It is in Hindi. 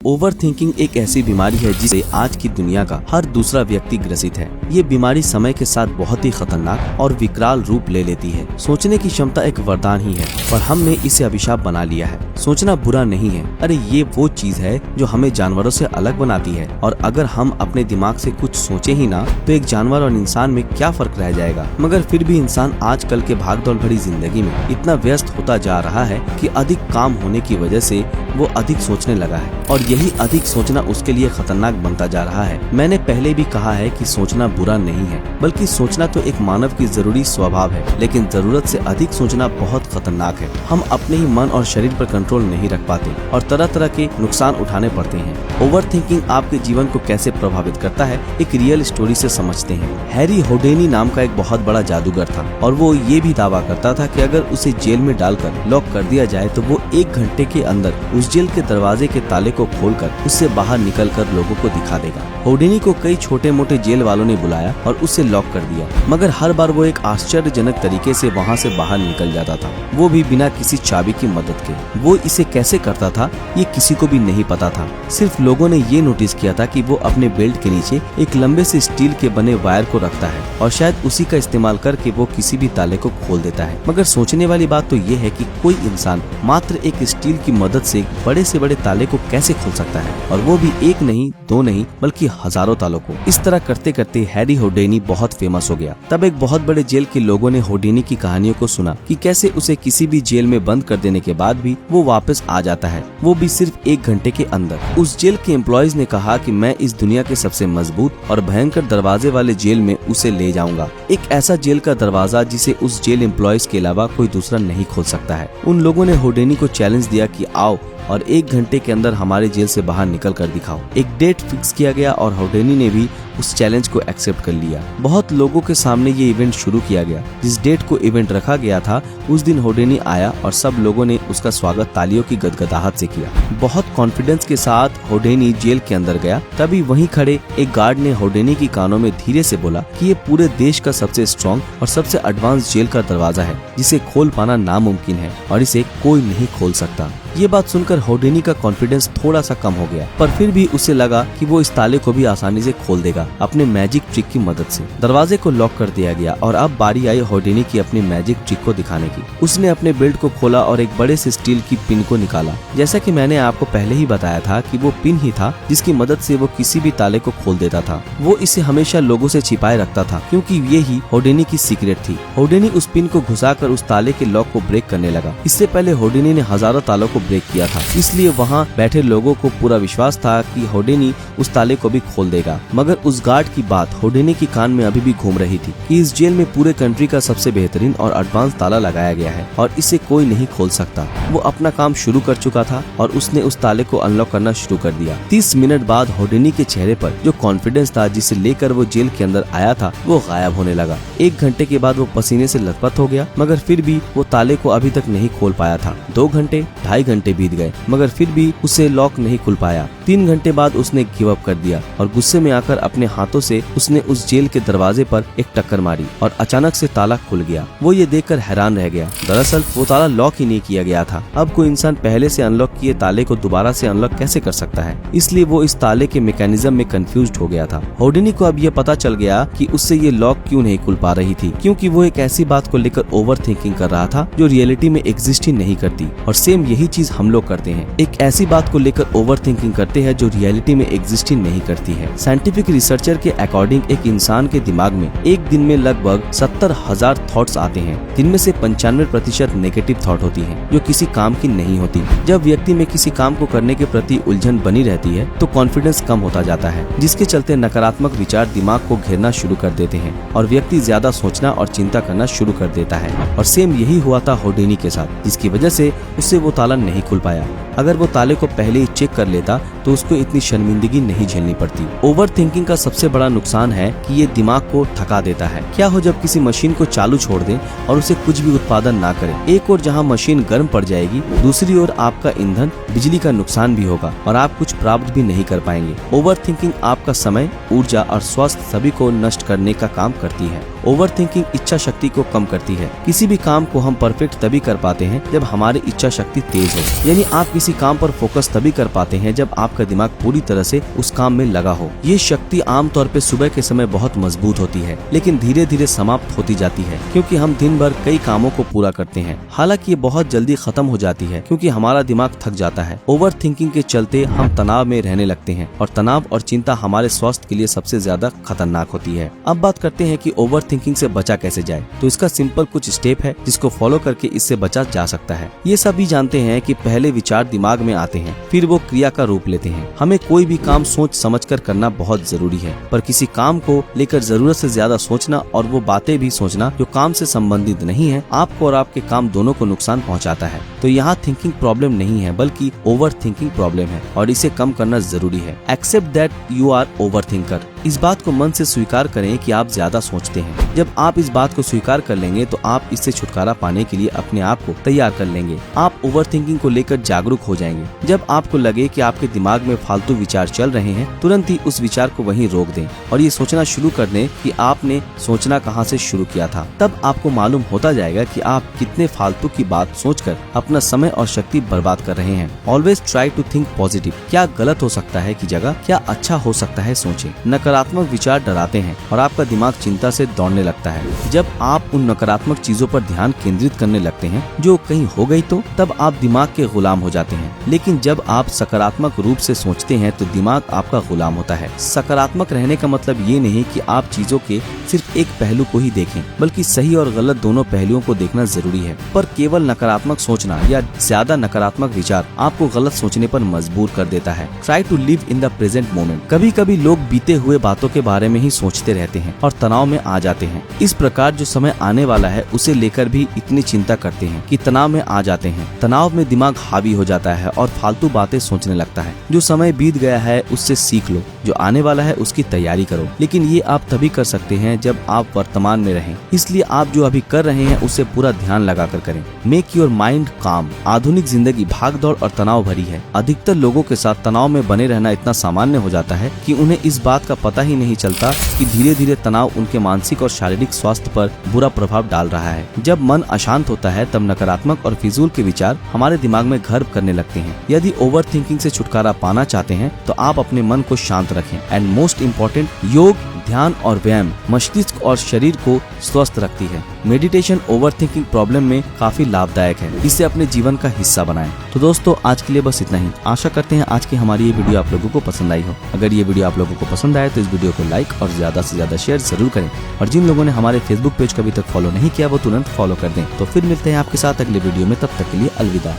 ओवरथिंकिंग एक ऐसी बीमारी है जिसे आज की दुनिया का हर दूसरा व्यक्ति ग्रसित है। ये बीमारी समय के साथ बहुत ही खतरनाक और विकराल रूप ले लेती है। सोचने की क्षमता एक वरदान ही है, पर हमने इसे अभिशाप बना लिया है। सोचना बुरा नहीं है, अरे ये वो चीज है जो हमें जानवरों से अलग बनाती है। और अगर हम अपने दिमाग से कुछ सोचे ही ना, तो एक जानवर और इंसान में क्या फर्क रह जाएगा। मगर फिर भी इंसान आजकल के भागदौड़ भरी जिंदगी में इतना व्यस्त होता जा रहा है कि अधिक काम होने की वजह से वो अधिक सोचने लगा है, और यही अधिक सोचना उसके लिए खतरनाक बनता जा रहा है। मैंने पहले भी कहा है कि सोचना बुरा नहीं है, बल्कि सोचना तो एक मानव की जरूरी स्वभाव है, लेकिन जरूरत से अधिक सोचना बहुत खतरनाक है। हम अपने ही मन और शरीर पर कंट्रोल नहीं रख पाते और तरह तरह के नुकसान उठाने पड़ते हैं। ओवरथिंकिंग आपके जीवन को कैसे प्रभावित करता है, एक रियल स्टोरी से समझते हैं। हैरी होडेनी नाम का एक बहुत बड़ा जादूगर था, और वो ये भी दावा करता था कि अगर उसे जेल में डालकर लॉक कर दिया जाए तो वो 1 घंटे के अंदर उस जेल के दरवाजे के ताले को खोलकर उससे बाहर निकलकर लोगों को दिखा देगा। होडेनी को कई छोटे मोटे जेल वालों ने बुलाया और उसे लॉक कर दिया, मगर हर बार वो एक आश्चर्यजनक तरीके से वहाँ से बाहर निकल जाता था, वो भी बिना किसी चाबी की मदद के। वो इसे कैसे करता था ये किसी को भी नहीं पता था। सिर्फ लोगों ने ये नोटिस किया था कि वो अपने बेल्ट के नीचे एक लंबे से स्टील के बने वायर को रखता है और शायद उसी का इस्तेमाल करके वो किसी भी ताले को खोल देता है। मगर सोचने वाली बात तो ये है कि कोई इंसान मात्र एक स्टील की मदद से बड़े से बड़े ताले को कैसे खोल सकता है, और वो भी 1 नहीं 2 नहीं बल्कि हजारों तालों को। इस तरह करते करते हैरी होडेनी बहुत फेमस हो गया। तब एक बहुत बड़े जेल के लोगों ने होडेनी की कहानियों को सुना कि कैसे उसे किसी भी जेल में बंद कर देने के बाद भी वो वापस आ जाता है, वो भी सिर्फ 1 घंटे के अंदर। उस जेल के एम्प्लॉयज ने कहा कि मैं इस दुनिया के सबसे मजबूत और भयंकर दरवाजे वाले जेल में उसे ले जाऊंगा, एक ऐसा जेल का दरवाजा जिसे उस जेल एम्प्लॉयज के अलावा कोई दूसरा नहीं खोल सकता है। उन लोगों ने होडेनी को चैलेंज दिया कि आओ और 1 घंटे के अंदर हमारे जेल से बाहर निकल कर दिखाओ। एक डेट फिक्स किया गया और होडेनी ने भी उस चैलेंज को एक्सेप्ट कर लिया। बहुत लोगों के सामने ये इवेंट शुरू किया गया। जिस डेट को इवेंट रखा गया था उस दिन होडेनी आया और सब लोगों ने उसका स्वागत तालियों की गदगदाहट से किया। बहुत कॉन्फिडेंस के साथ होडेनी जेल के अंदर गया। तभी वहीं खड़े एक गार्ड ने होडेनी की कानों में धीरे से बोला कि ये पूरे देश का सबसे स्ट्रॉन्ग और सबसे एडवांस जेल का दरवाजा है, जिसे खोल पाना नामुमकिन है और इसे कोई नहीं खोल सकता। ये बात सुनकर होडेनी का कॉन्फिडेंस थोड़ा सा कम हो गया, पर फिर भी उसे लगा कि वो इस ताले को भी आसानी से खोल देगा अपने मैजिक ट्रिक की मदद से। दरवाजे को लॉक कर दिया गया और अब बारी आई होडेनी की अपनी मैजिक ट्रिक को दिखाने की। उसने अपने बेल्ट को खोला और एक बड़े से स्टील की पिन को निकाला। जैसा कि मैंने आपको पहले ही बताया था कि वो पिन ही था जिसकी मदद से वो किसी भी ताले को खोल देता था। वो इसे हमेशा लोगों से छिपाए रखता था क्योंकि ये ही होडेनी की सीक्रेट थी। होडेनी उस पिन को घुसाकर उस ताले के लॉक को ब्रेक करने लगा। इससे पहले होडेनी ने हजारों तालों को ब्रेक किया था, इसलिए वहाँ बैठे लोगों को पूरा विश्वास था कि होडेनी उस ताले को भी खोल देगा। मगर उस गार्ड की बात होडेनी की कान में अभी भी घूम रही थी कि इस जेल में पूरे कंट्री का सबसे बेहतरीन और एडवांस ताला लगाया गया है और इसे कोई नहीं खोल सकता। वो अपना काम शुरू कर चुका था और उसने उस ताले को अनलॉक करना शुरू कर दिया। 30 मिनट बाद होडेनी के चेहरे पर जो कॉन्फिडेंस था जिसे लेकर वो जेल के अंदर आया था वो गायब होने लगा। 1 घंटे के बाद वो पसीने से लथपथ हो गया, मगर फिर भी वो ताले को अभी तक नहीं खोल पाया था। 2 घंटे 2.5 घंटे बीत गए, मगर फिर भी उसे लॉक नहीं खुल पाया। 3 घंटे बाद उसने गिव अप कर दिया और गुस्से में आकर अपने हाथों से उसने उस जेल के दरवाजे पर एक टक्कर मारी और अचानक से ताला खुल गया। वो ये देखकर हैरान रह गया। दरअसल वो ताला लॉक ही नहीं किया गया था। अब कोई इंसान पहले से अनलॉक किए ताले को दोबारा से अनलॉक कैसे कर सकता है, इसलिए वो इस ताले के मैकेनिज्म में कंफ्यूज्ड हो गया था। होडेनी को अब ये पता चल गया कि उससे ये लॉक क्यों नहीं खुल पा रही थी, क्योंकि वो एक ऐसी बात को लेकर ओवर थिंकिंग कर रहा था जो रियलिटी में एग्जिस्ट ही नहीं करती। और सेम यही चीज हम लोग करते हैं, एक ऐसी बात को लेकर ओवर थिंकिंग करते हैं जो रियलिटी में एग्जिस्ट ही नहीं करती है। साइंटिफिक रिसर्चर के अकॉर्डिंग एक इंसान के दिमाग में एक दिन में लगभग 70,000 थॉट्स आते हैं, जिनमें से 95% नेगेटिव थॉट होती हैं, जो किसी काम की नहीं होती। जब व्यक्ति में किसी काम को करने के प्रति उलझन बनी रहती है तो कॉन्फिडेंस कम होता जाता है, जिसके चलते नकारात्मक विचार दिमाग को घेरना शुरू कर देते हैं और व्यक्ति ज्यादा सोचना और चिंता करना शुरू कर देता है। और सेम यही हुआ था होडेनी के साथ, जिसकी वजह से उससे वो ताला नहीं खुल पाया। अगर वो ताले को पहले ही चेक कर लेता तो उसको इतनी शर्मिंदगी नहीं झेलनी पड़ती। ओवर थिंकिंग का सबसे बड़ा नुकसान है कि ये दिमाग को थका देता है। क्या हो जब किसी मशीन को चालू छोड़ दें और उसे कुछ भी उत्पादन ना करे। एक और जहां मशीन गर्म पड़ जाएगी, दूसरी ओर आपका ईंधन बिजली का नुकसान भी होगा और आप कुछ प्राप्त भी नहीं कर पाएंगे। ओवर थिंकिंग आपका समय, ऊर्जा और स्वास्थ्य सभी को नष्ट करने का काम करती है। ओवर थिंकिंग इच्छा शक्ति को कम करती है। किसी भी काम को हम परफेक्ट तभी कर पाते हैं जब हमारी इच्छा शक्ति तेज हो। यानी आप किसी काम पर फोकस तभी कर पाते हैं जब आपका दिमाग पूरी तरह से उस काम में लगा हो। ये शक्ति आमतौर पे सुबह के समय बहुत मजबूत होती है, लेकिन धीरे धीरे समाप्त होती जाती है क्योंकि हम दिन भर कई कामों को पूरा करते हैं। हालांकि ये बहुत जल्दी खत्म हो जाती है क्योंकि हमारा दिमाग थक जाता है। ओवर थिंकिंग के चलते हम तनाव में रहने लगते हैं और तनाव और चिंता हमारे स्वास्थ्य के लिए सबसे ज्यादा खतरनाक होती है। अब बात करते हैं कि ओवर थिंकिंग से बचा कैसे जाए। तो इसका सिंपल कुछ स्टेप है जिसको फॉलो करके इससे बचा जा सकता है। ये सभी जानते हैं कि पहले विचार दिमाग में आते हैं, फिर वो क्रिया का रूप लेते हैं। हमें कोई भी काम सोच समझकर करना बहुत जरूरी है, पर किसी काम को लेकर जरूरत से ज्यादा सोचना और वो बातें भी सोचना जो काम से संबंधित नहीं है, आपको और आपके काम दोनों को नुकसान पहुंचाता है। तो यहाँ थिंकिंग प्रॉब्लम नहीं है बल्कि ओवर थिंकिंग प्रॉब्लम है और इसे कम करना जरूरी है। Except that you are over thinker. इस बात को मन से स्वीकार करें कि आप ज्यादा सोचते हैं। जब आप इस बात को स्वीकार कर लेंगे तो आप इससे छुटकारा पाने के लिए अपने आप को तैयार कर लेंगे। आप ओवर थिंकिंग को लेकर जागरूक हो जाएंगे। जब आपको लगे कि आपके दिमाग में फालतू विचार चल रहे हैं, तुरंत ही उस विचार को वहीं रोक दें और ये सोचना शुरू कर दें कि आपने सोचना कहाँ से शुरू किया था। तब आपको मालूम होता जाएगा कि आप कितने फालतू की बात सोचकर अपना समय और शक्ति बर्बाद कर रहे हैं। Always try to think positive. क्या गलत हो सकता है की जगह क्या अच्छा हो सकता है सोचें। नकारात्मक विचार डराते हैं और आपका दिमाग चिंता से दौड़ने लगता है। जब आप उन नकारात्मक चीजों पर ध्यान केंद्रित करने लगते हैं जो कहीं हो गई तो तब आप दिमाग के गुलाम हो जाते हैं। लेकिन जब आप सकारात्मक रूप से सोचते हैं तो दिमाग आपका गुलाम होता है। सकारात्मक रहने का मतलब ये नहीं कि आप चीजों के सिर्फ एक पहलू को ही देखें, बल्कि सही और गलत दोनों पहलुओं को देखना जरूरी है। पर केवल नकारात्मक सोचना या ज्यादा नकारात्मक विचार आपको गलत सोचने पर मजबूर कर देता है। Try to live in the present moment. कभी कभी लोग बीते हुए बातों के बारे में ही सोचते रहते हैं और तनाव में आ जाते हैं। इस प्रकार जो समय आने वाला है उसे लेकर भी इतनी चिंता करते हैं कि तनाव में आ जाते हैं। तनाव में दिमाग हावी हो जाता है और फालतू बातें सोचने लगता है। जो समय बीत गया है उससे सीख लो, जो आने वाला है उसकी तैयारी करो। लेकिन ये आप तभी कर सकते हैं जब आप वर्तमान में रहें। इसलिए आप जो अभी कर रहे हैं उसे पूरा ध्यान लगाकर करें। मेक योर माइंड काम। आधुनिक जिंदगी भागदौड़ और तनाव भरी है। अधिकतर लोगों के साथ तनाव में बने रहना इतना सामान्य हो जाता है कि उन्हें इस बात का पता ही नहीं चलता कि धीरे धीरे तनाव उनके मानसिक और शारीरिक स्वास्थ्य पर बुरा प्रभाव डाल रहा है। जब मन अशांत होता है तब नकारात्मक और फिजूल के विचार हमारे दिमाग में घर करने लगते हैं। यदि ओवर थिंकिंग से छुटकारा पाना चाहते हैं तो आप अपने मन को शांत रखें। एंड मोस्ट इम्पोर्टेंट, योग, ध्यान और व्यायाम मस्तिष्क और शरीर को स्वस्थ रखती है। मेडिटेशन ओवर थिंकिंग प्रॉब्लम में काफी लाभदायक है। इसे अपने जीवन का हिस्सा बनाएं। तो दोस्तों आज के लिए बस इतना ही। आशा करते हैं आज की हमारी ये वीडियो आप लोगों को पसंद आई हो। अगर ये वीडियो आप लोगों को पसंद आए तो इस वीडियो को लाइक और ज्यादा से ज्यादा शेयर जरूर करें। और जिन लोगों ने हमारे फेसबुक पेज को अभी तक फॉलो नहीं किया वो तुरंत फॉलो कर दें। तो फिर मिलते हैं आपके साथ अगले वीडियो में। तब तक के लिए अलविदा।